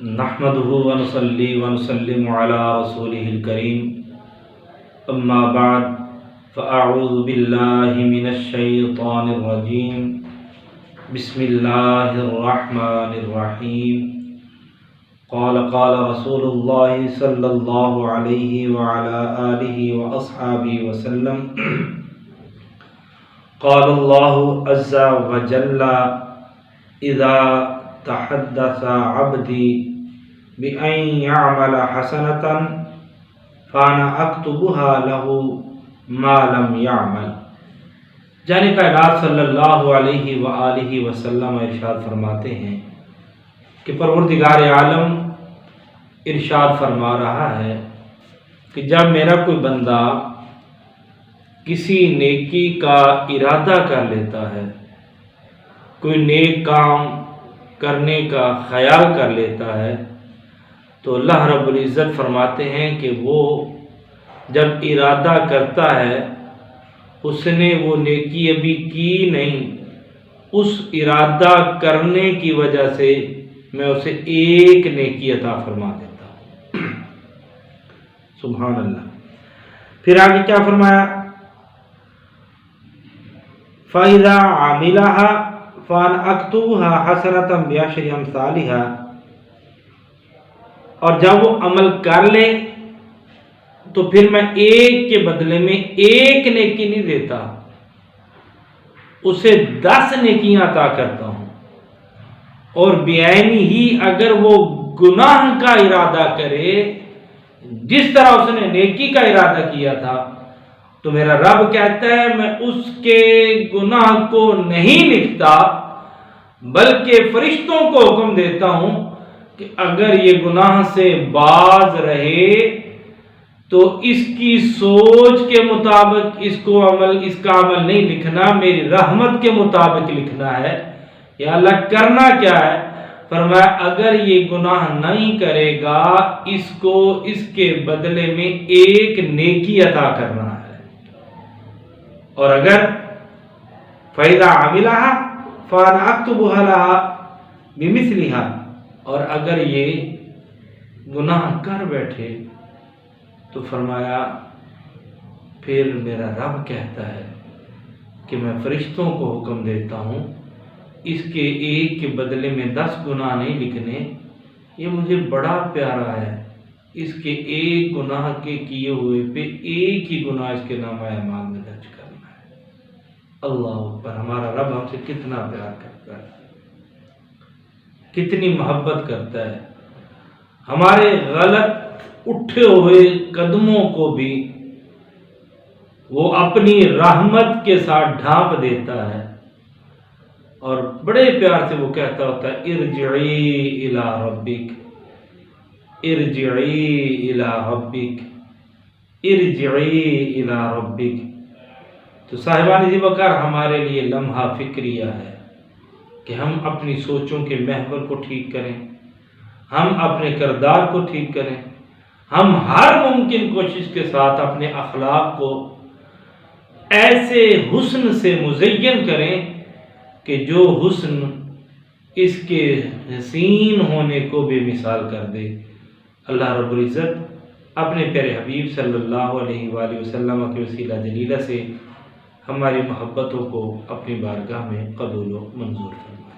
نحمده ونصلي ونسلم على رسوله الكريم اما بعد فاعوذ بالله من الشيطان الرجيم بسم الله الرحمن الرحيم قال رسول الله صلى الله عليه وعلى آله وأصحابه وسلم قال الله عز وجل إذا تحدث عبدي بأن يعمل حسنة فأنا أكتبها له ما لم يعمل۔ جان کائنات صلی اللہ علیہ وآلہ وسلم ارشاد فرماتے ہیں کہ پروردگار عالم ارشاد فرما رہا ہے کہ جب میرا کوئی بندہ کسی نیکی کا ارادہ کر لیتا ہے، کوئی نیک کام کرنے کا خیال کر لیتا ہے، تو اللہ رب العزت فرماتے ہیں کہ وہ جب ارادہ کرتا ہے، اس نے وہ نیکی ابھی کی نہیں، اس ارادہ کرنے کی وجہ سے میں اسے ایک نیکی عطا فرما دیتا ہوں۔ سبحان اللہ۔ پھر آگے کیا فرمایا؟ فَإِذَا عَمِلَهَا فَأَنَا أَكْتُبُهَا حَسَنَةً بِعَشْرِ أَمْثَالِهَا، اور جب وہ عمل کر لے تو پھر میں ایک کے بدلے میں ایک نیکی نہیں دیتا، اسے 10 نیکیاں عطا کرتا ہوں۔ اور بعینی ہی اگر وہ گناہ کا ارادہ کرے جس طرح اس نے نیکی کا ارادہ کیا تھا، تو میرا رب کہتا ہے میں اس کے گناہ کو نہیں لکھتا، بلکہ فرشتوں کو حکم دیتا ہوں کہ اگر یہ گناہ سے باز رہے تو اس کی سوچ کے مطابق اس کا عمل نہیں لکھنا، میری رحمت کے مطابق لکھنا ہے۔ یا اللہ کرنا کیا ہے؟ فرمایا اگر یہ گناہ نہیں کرے گا، اس کے بدلے میں ایک نیکی عطا کرنا ہے۔ اور اگر فَإِذَا عَمِلَهَا فَأَنَا أَكْتُبُهَا لَهَا بِمِثْلِهَا، اور اگر یہ گناہ کر بیٹھے تو فرمایا پھر میرا رب کہتا ہے کہ میں فرشتوں کو حکم دیتا ہوں اس کے ایک کے بدلے میں 10 گناہ نہیں لکھنے، یہ مجھے بڑا پیارا ہے، اس کے ایک گناہ کے کیے ہوئے پہ ایک ہی گناہ اس کے نامہ اعمال میں درج کرنا ہے۔ اللہ اکبر۔ ہمارا رب ہم سے کتنا پیار کرتا ہے، کتنی محبت کرتا ہے، ہمارے غلط اٹھے ہوئے قدموں کو بھی وہ اپنی رحمت کے ساتھ ڈھانپ دیتا ہے، اور بڑے پیار سے وہ کہتا ہوتا ہے ارجعی الی ربک، ارجعی الی ربک، ارجعی الی ربک۔ تو صاحبان ذی وقار ہمارے لیے لمحہ فکریہ ہے کہ ہم اپنی سوچوں کے محور کو ٹھیک کریں، ہم اپنے کردار کو ٹھیک کریں، ہم ہر ممکن کوشش کے ساتھ اپنے اخلاق کو ایسے حسن سے مزین کریں کہ جو حسن اس کے حسین ہونے کو بے مثال کر دے۔ اللہ رب العزت اپنے پیارے حبیب صلی اللہ علیہ وآلہ وسلم کے وسیلہ جلیلہ سے ہماری محبتوں کو اپنی بارگاہ میں قبول و منظور فرمائے۔